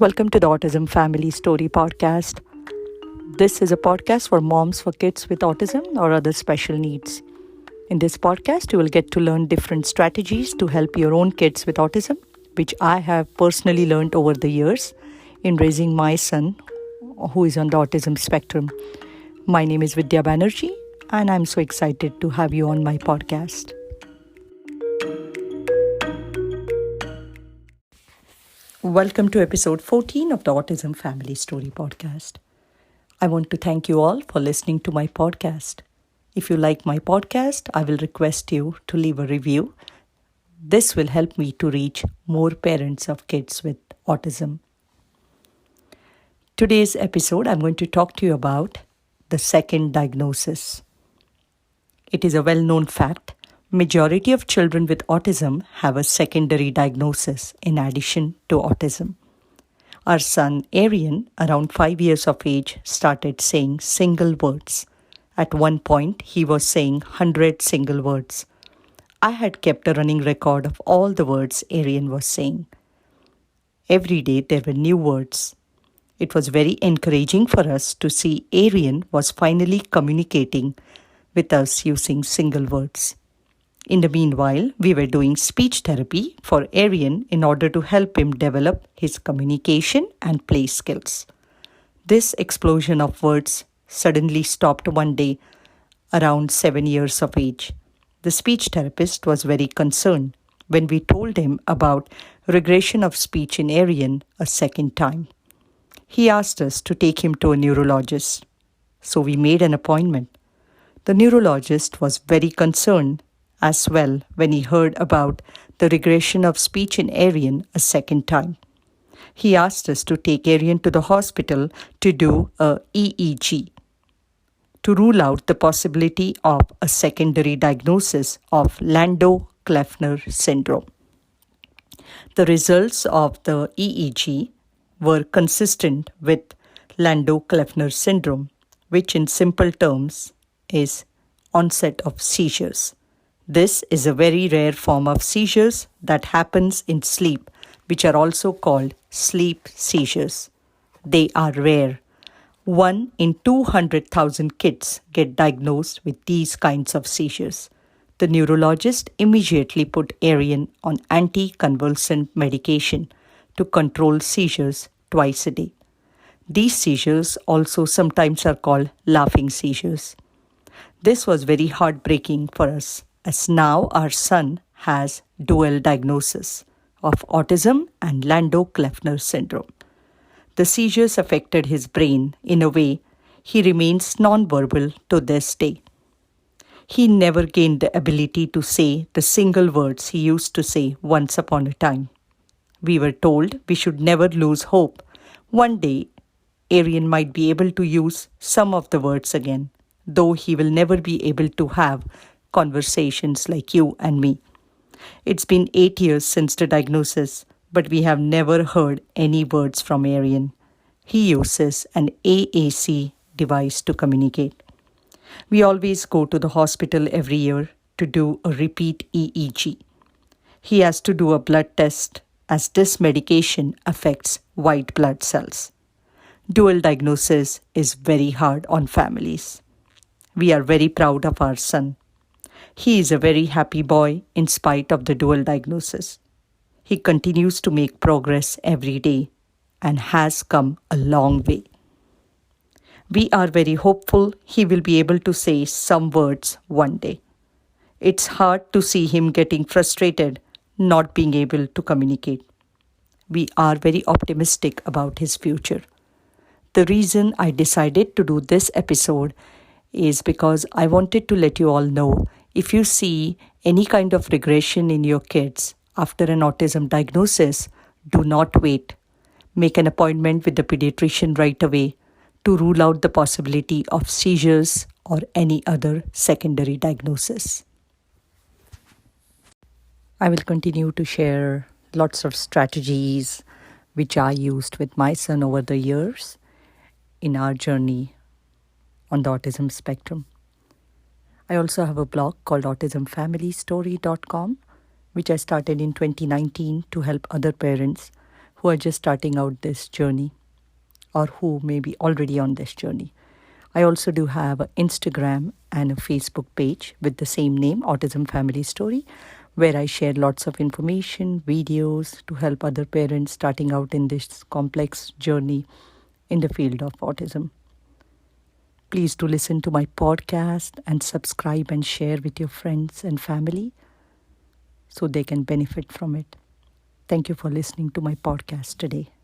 Welcome to the Autism Family Story Podcast. This is a podcast for moms for kids with autism or other special needs. In this podcast, you will get to learn different strategies to help your own kids with autism, which I have personally learned over the years in raising my son, who is on the autism spectrum. My name is Vidya Banerjee, and I'm so excited to have you on my podcast. Welcome to episode 14 of the Autism Family Story Podcast. I want to thank you all for listening to my podcast. If you like my podcast, I will request you to leave a review. This will help me to reach more parents of kids with autism. Today's episode, I'm going to talk to you about the second diagnosis. It is a well-known fact. Majority of children with autism have a secondary diagnosis in addition to autism. Our son, Arian, around 5 years of age, started saying single words. At one point, he was saying 100 single words. I had kept a running record of all the words Arian was saying. Every day, there were new words. It was very encouraging for us to see Arian was finally communicating with us using single words. In the meanwhile, we were doing speech therapy for Arian in order to help him develop his communication and play skills. This explosion of words suddenly stopped one day around 7 years of age. The speech therapist was very concerned when we told him about regression of speech in Arian a second time. He asked us to take him to a neurologist. So we made an appointment. The neurologist was very concerned as well when he heard about the regression of speech in Arian a second time. He asked us to take Arian to the hospital to do a EEG to rule out the possibility of a secondary diagnosis of Landau Kleffner Syndrome. The results of the EEG were consistent with Landau Kleffner Syndrome, which in simple terms is onset of seizures. This is a very rare form of seizures that happens in sleep, which are also called sleep seizures. They are rare. 1 in 200,000 kids get diagnosed with these kinds of seizures. The neurologist immediately put Arian on anticonvulsant medication to control seizures twice a day. These seizures also sometimes are called laughing seizures. This was very heartbreaking for us, as now our son has dual diagnosis of autism and Landau Kleffner syndrome. The seizures affected his brain in a way he remains nonverbal to this day. He never gained the ability to say the single words he used to say once upon a time. We were told we should never lose hope. One day, Arian might be able to use some of the words again, though he will never be able to have conversations like you and me. It's been 8 years since the diagnosis, but we have never heard any words from Arian. He uses an AAC device to communicate. We always go to the hospital every year to do a repeat EEG. He has to do a blood test as this medication affects white blood cells. Dual diagnosis is very hard on families. We are very proud of our son. He is a very happy boy in spite of the dual diagnosis. He continues to make progress every day and has come a long way. We are very hopeful he will be able to say some words one day. It's hard to see him getting frustrated, not being able to communicate. We are very optimistic about his future. The reason I decided to do this episode is because I wanted to let you all know if you see any kind of regression in your kids after an autism diagnosis, do not wait. Make an appointment with the pediatrician right away to rule out the possibility of seizures or any other secondary diagnosis. I will continue to share lots of strategies which I used with my son over the years in our journey on the autism spectrum. I also have a blog called autismfamilystory.com, which I started in 2019 to help other parents who are just starting out this journey or who may be already on this journey. I also do have an Instagram and a Facebook page with the same name, Autism Family Story, where I share lots of information, videos to help other parents starting out in this complex journey in the field of autism. Please do listen to my podcast and subscribe and share with your friends and family so they can benefit from it. Thank you for listening to my podcast today.